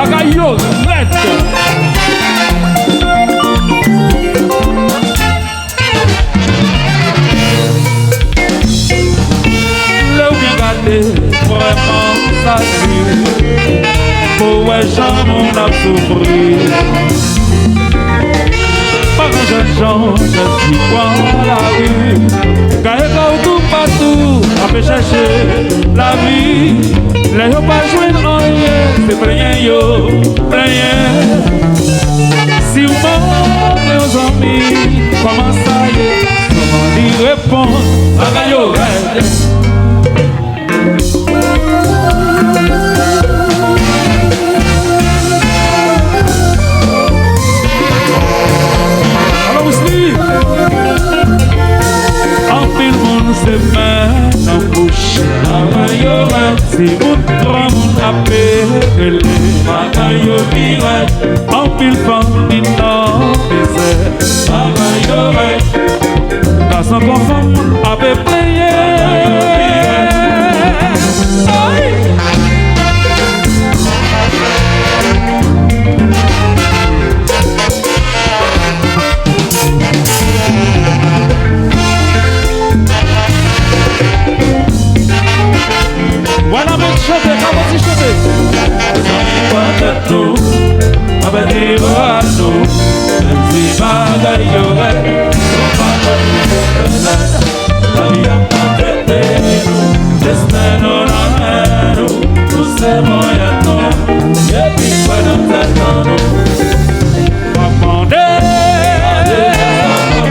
bagaille yo red. Le bien gardé, vraiment ça tue. Pour ouais, jamais on a souffert. Par un jeune gens, je suis quoi la rue. Car tout partout, on peut chercher la vie. Les gens pas jouer en rien, c'est plein yo, plein. Si vous m'envoyez aux amis, comment ça y est, comment y répondre, à yo red. Se met en bouche, si vous trouvez à pérer, en pile famille non baiser, dans son confort, avait payé. Voilà, mais chanter, comment tu chanter? Tout, avec des oiseaux, même si bagaille aurait, la vie a pas traité nous, destin nous la nous, nous c'est moyen nous, et puis quoi nous attendons? Demander,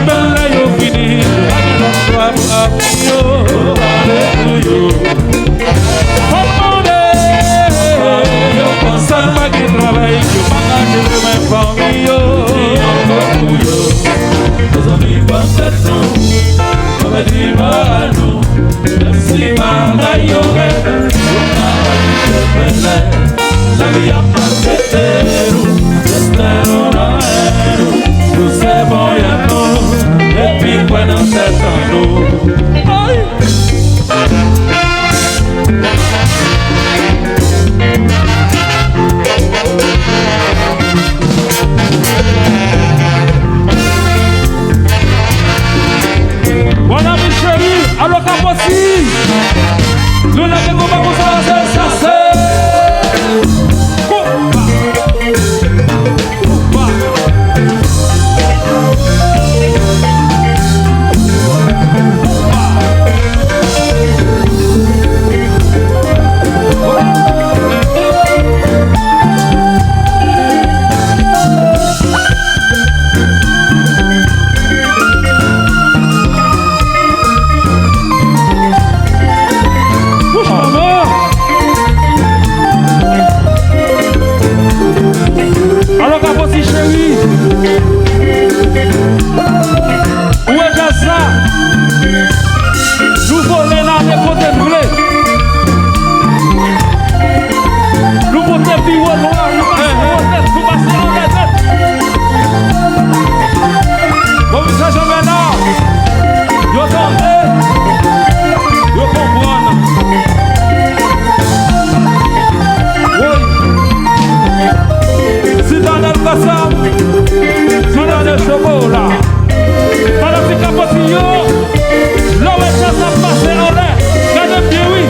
ben là yo fini, la soif à yo, alléluia. Ça pas qui travaille, que pas de mes familles. Nos amis pas de on va dire à nous, même si bagaille aurait, la vie a pas traité nous, destin on a nous, tout c'est bon y'a nous, et puis quoi dans cette nous. Voilà mes chéris, alors qu'à voici, nous n'avons pas besoin de ça. Alors qu'à voici chérie, où est ça? Nous volons là les côtés bleus. Nous votons puis noir, nous passons en tête. Comme ça jamais là. Yo tendez, yo comprendre. Si dans le passage, si dans le chevaux là, dans le petit capotillon, l'homme est ça passe en l'air, regardez bien oui.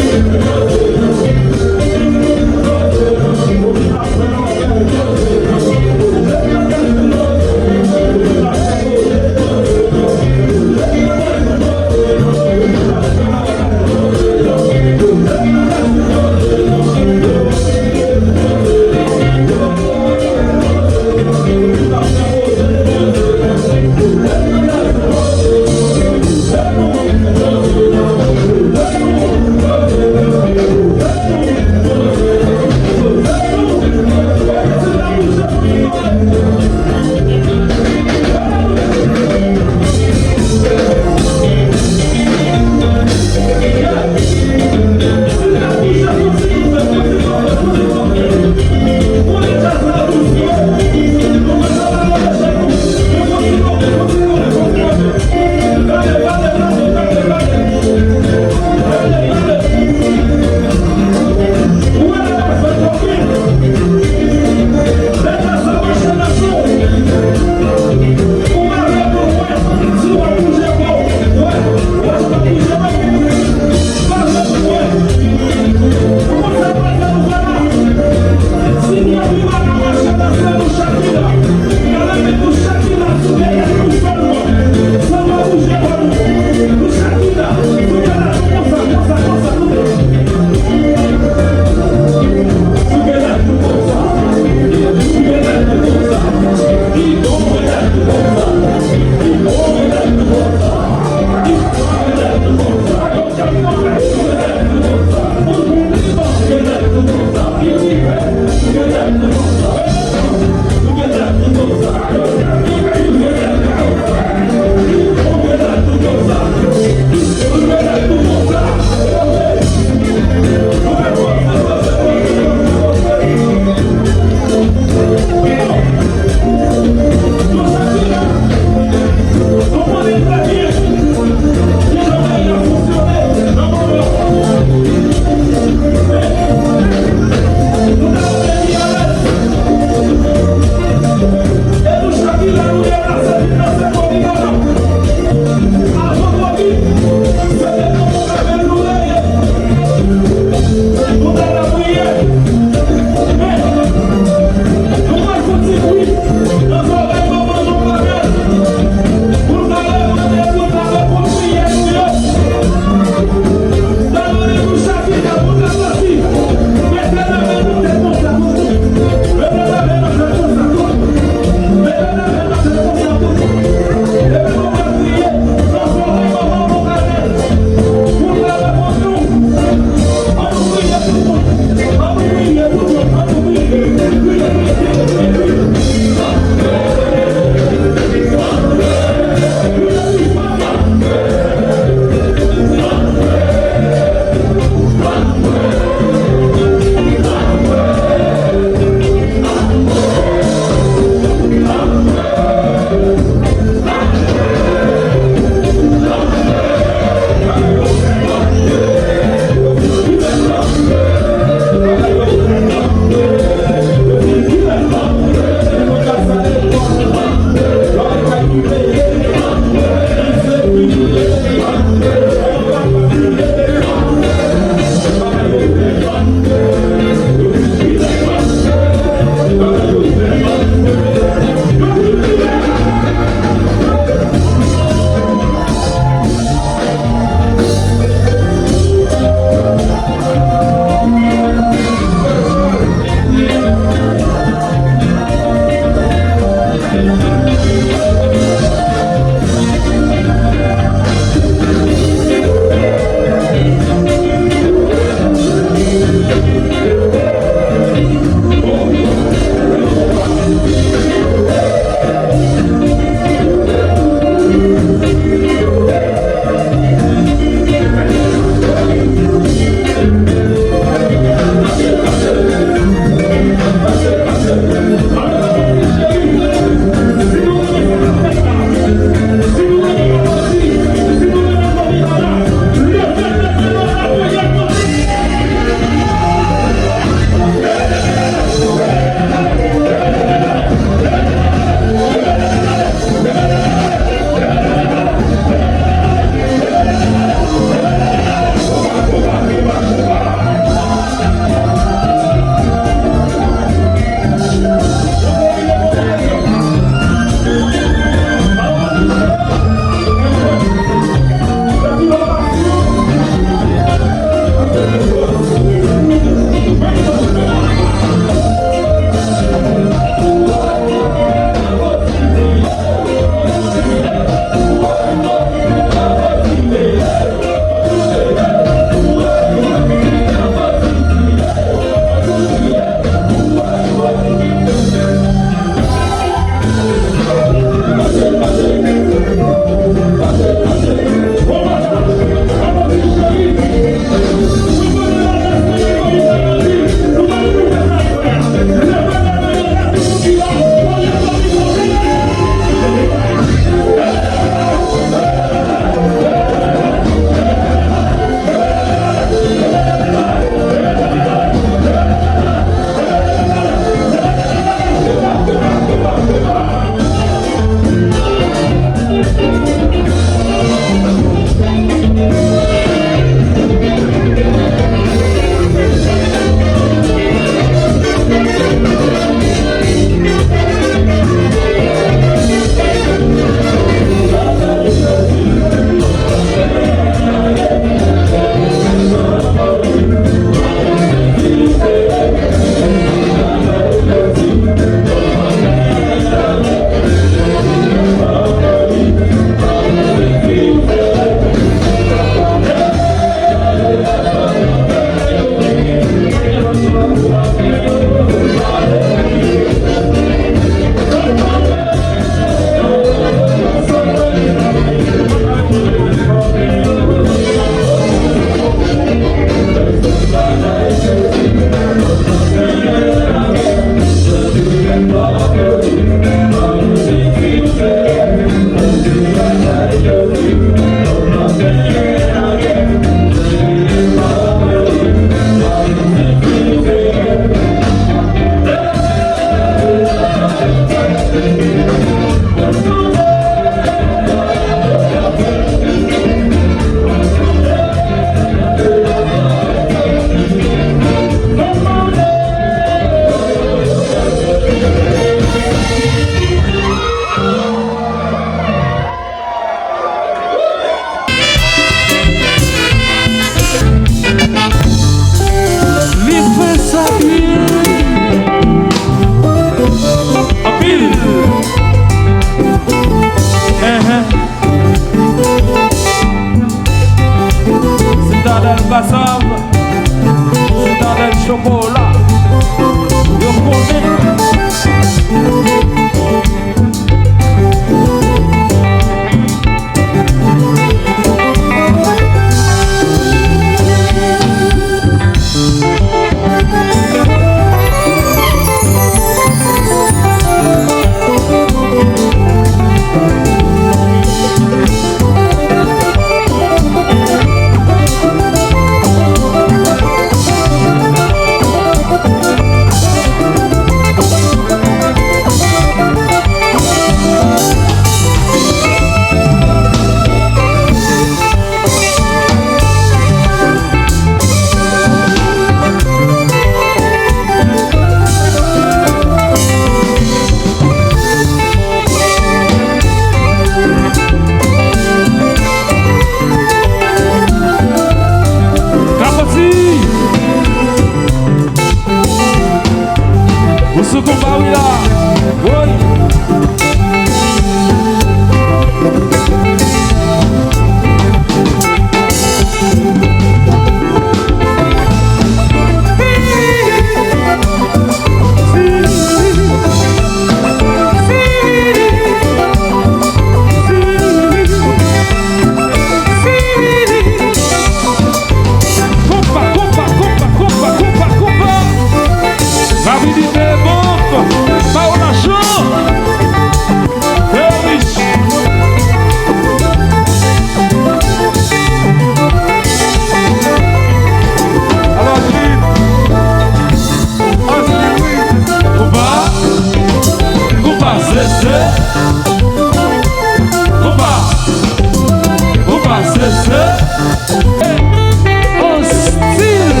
Oh, style.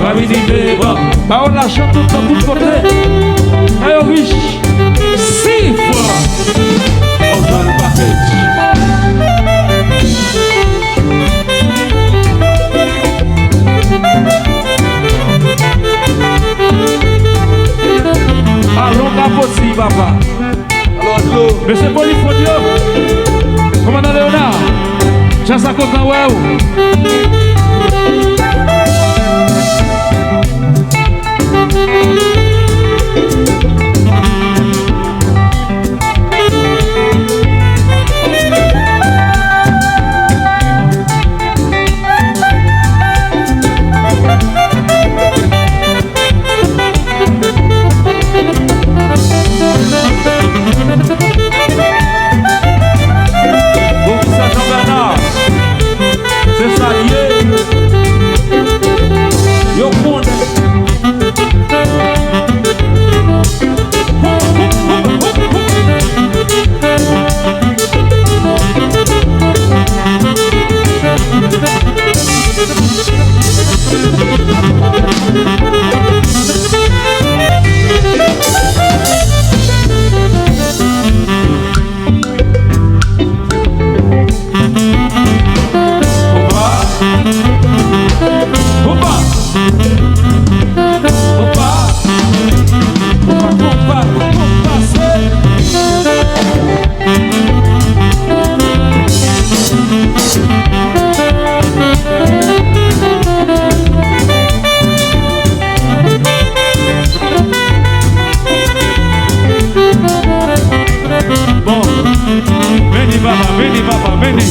Rapidité, bon. Bah, on la chante tout dans tout côté. Et riche. 6 fois. On va le package. Allons, pas possible, papa. Monsieur Polifonio, commandant Léonard, Chassa Kokanwao. C'est ça, yo monde. Beni baba, beni.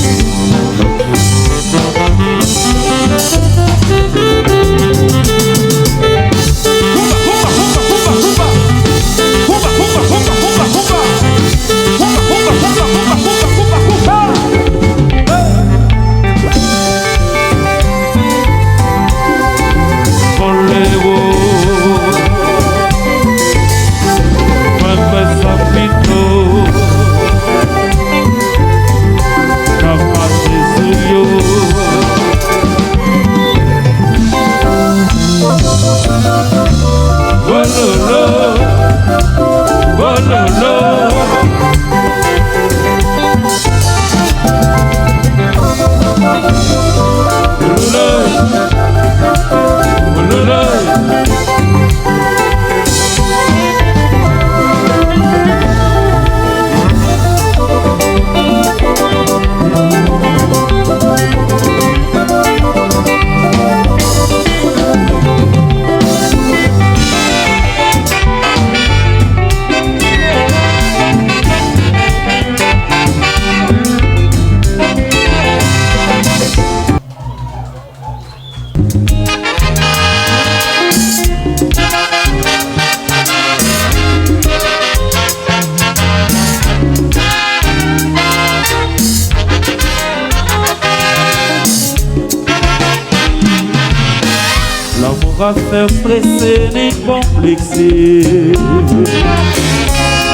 Va faire stresser ni complexer.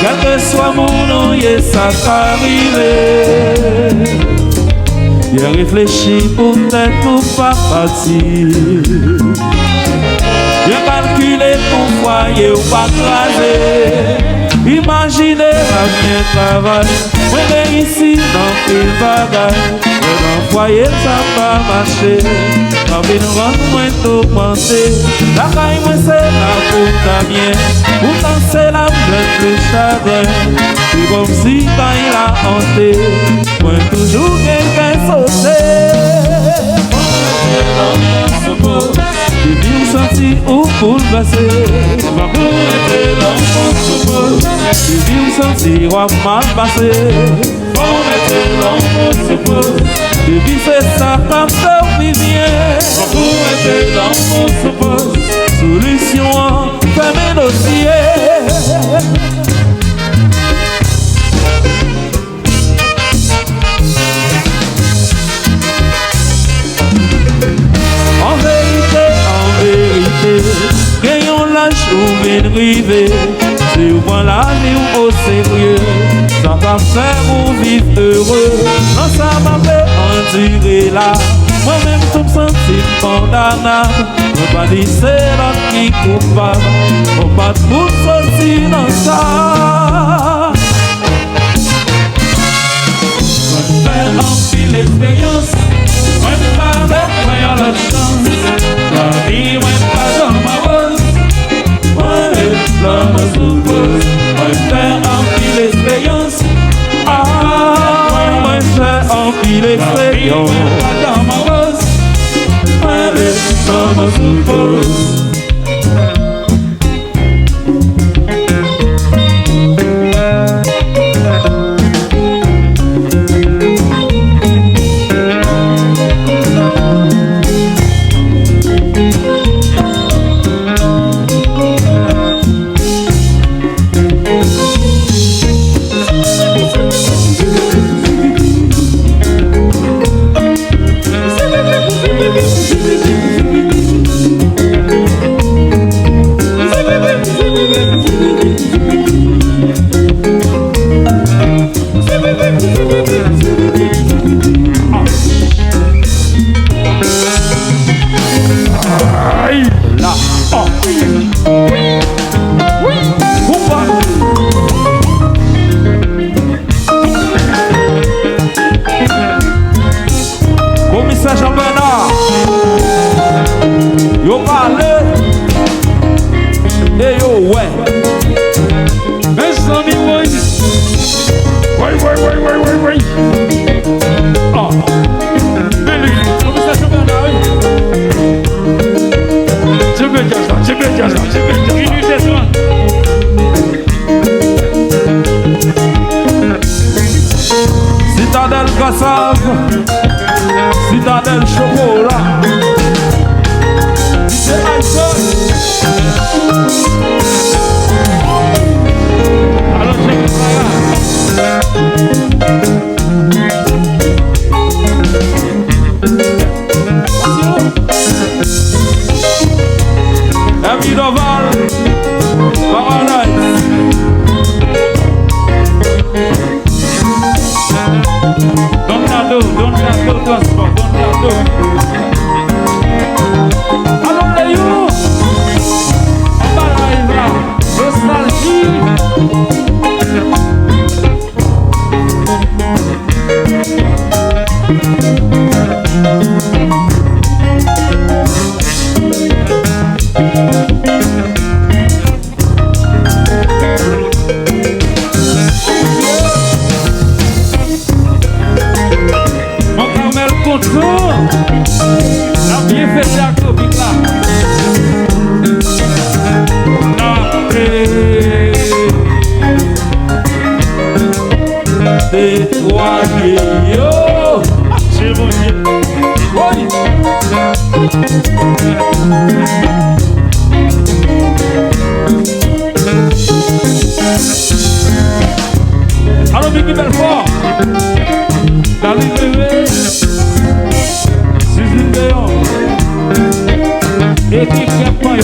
Quel que soit mon nom, ça t'arrive. J'ai réfléchi pour peut-être ou pas partir. J'ai calculé pour foyer ou pas craser. Imaginez à bien travailler. Moi ici dans tes bagages. Dans foyer ça va marcher. Quand il nous rend moins augmenté. La caille moi c'est la pour ta bien. Pourtant c'est la blesse le chagrin. C'est comme si quand il a hanté. Moi toujours quelqu'un sauté. Depuis où senti ou bouleversé. Ma boule était l'enfant suppose. Depuis où senti ou mal passé. On était l'enfant suppose. Depuis c'est ça comme ça vivien. Ma boule était l'enfant suppose. Solution fermée dossier. Gagnons la journée rivée. Si vous prenez la vie au sérieux, ça va faire vous vivre heureux. Non, ça m'a fait un duré là. Moi-même, tout me sentis condamnable. On va dire c'est l'autre qui coupable. On va tout sortir dans ça. Moi, je fais en pile l'expérience. Moi, je parle avec moi, la chance. La vie, moi, pas dans ma rose. Moi, l'homme suppose. Moi, je fais en pile l'expérience. Moi, j'ai envie l'expérience. Pas dans ma rose. Moi, l'homme suppose. Commissaire Jean-Bernard, yo parle, et yo ouais. Mes amis, oui. Ah, commissaire Jean-Bernard, oui. Je vais dire ça. Citadelle Cassave, Citadelle Chocolat, c'est iPhone. Alors, Ami Doval, Paradise. Donado transport, Donado. Alors les you, on va arriver là, nostalgie. La bien fait la copine là. Détoilé, yo. C'est bon Dieu. Oui. Alors Vicky Belfort, dans l'IVV, Suzy Léon, équipe Capon là.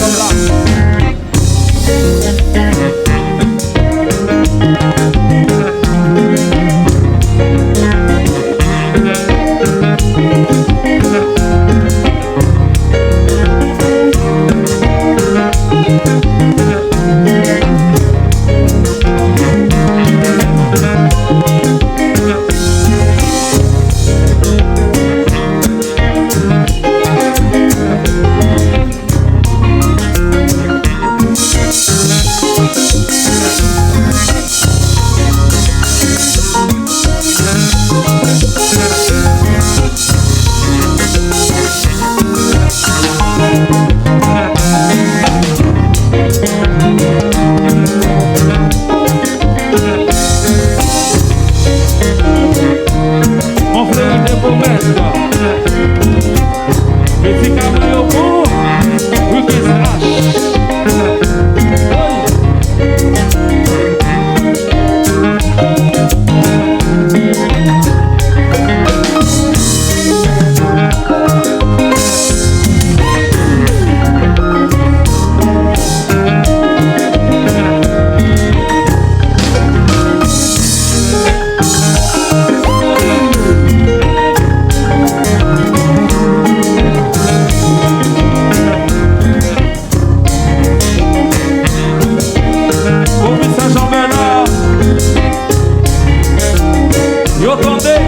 Yo tendez.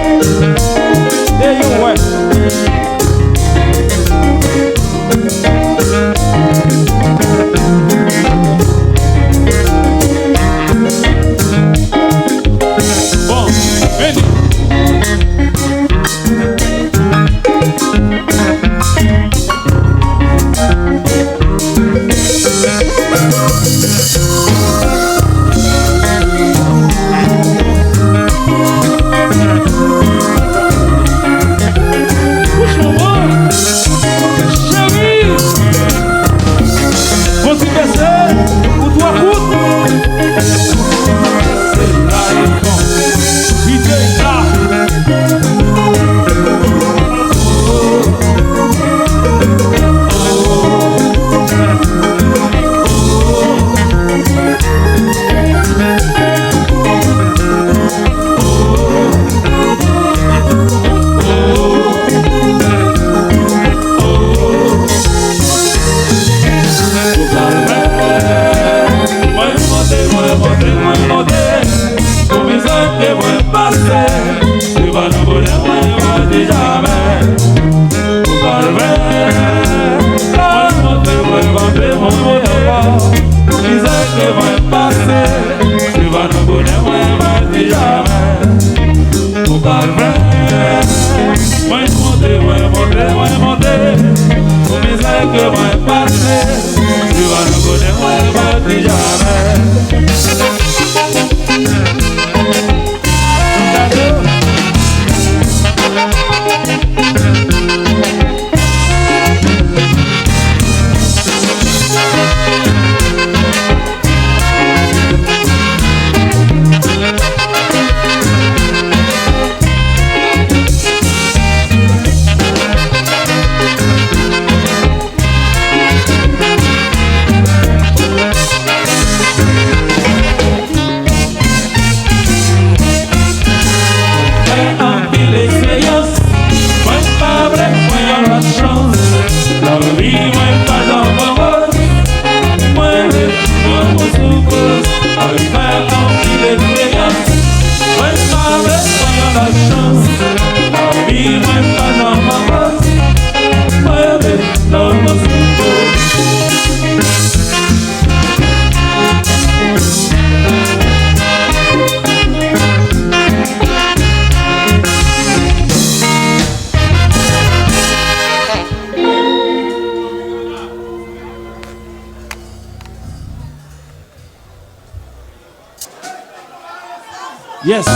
Et yo ouais. Bon, venez. Yes.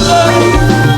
Oh,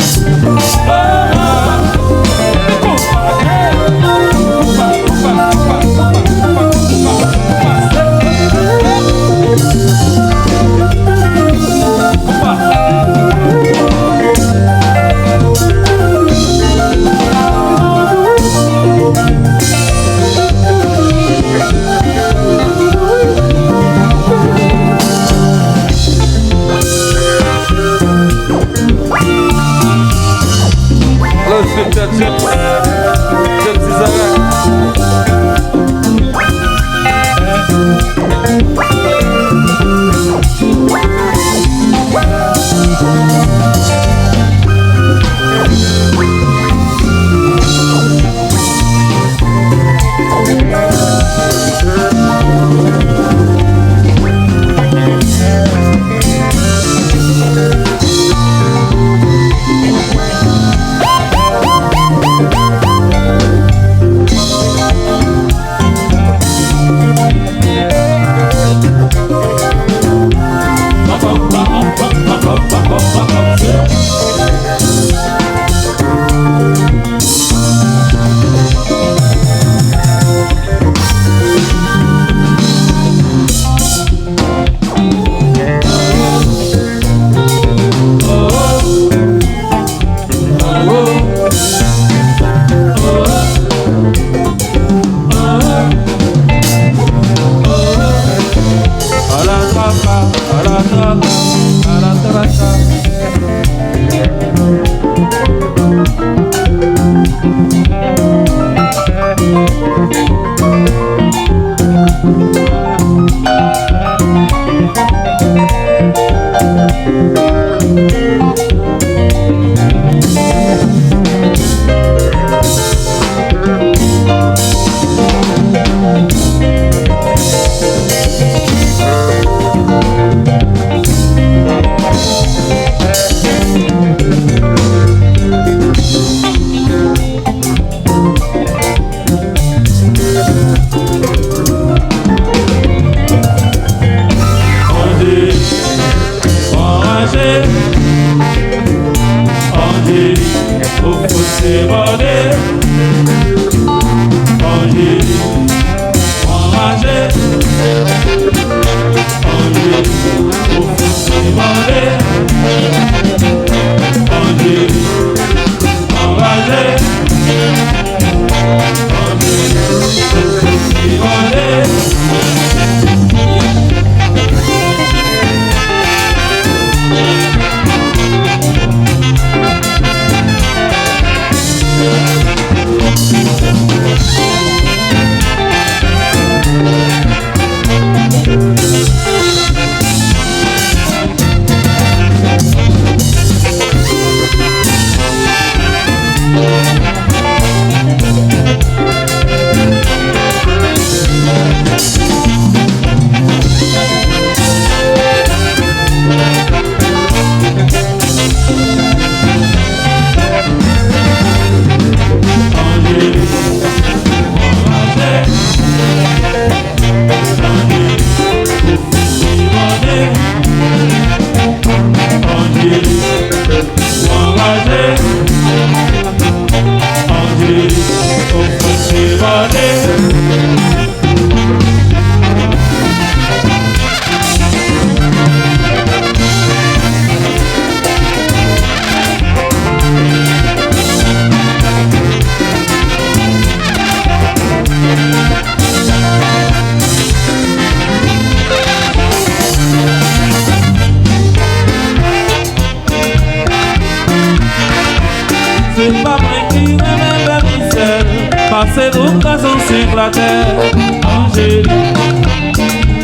C'est pas vrai qui remède la misère, passer l'occasion sur la terre. Angélique,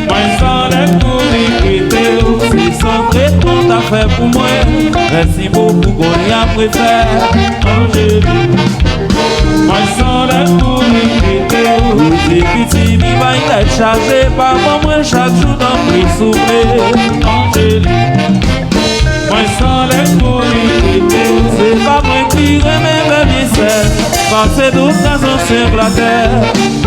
moi sans les courir quitter, c'est son traitement t'as fait pour moi. Merci beaucoup, qu'on y a préféré. Angélique, moi sans les courir quitter, c'est petit, il va y être chargé par moi chaque jour dans le souffler. Angélique, moi sans les courir, c'est pas moi qui remets mes misères, passer d'occasion sur la terre.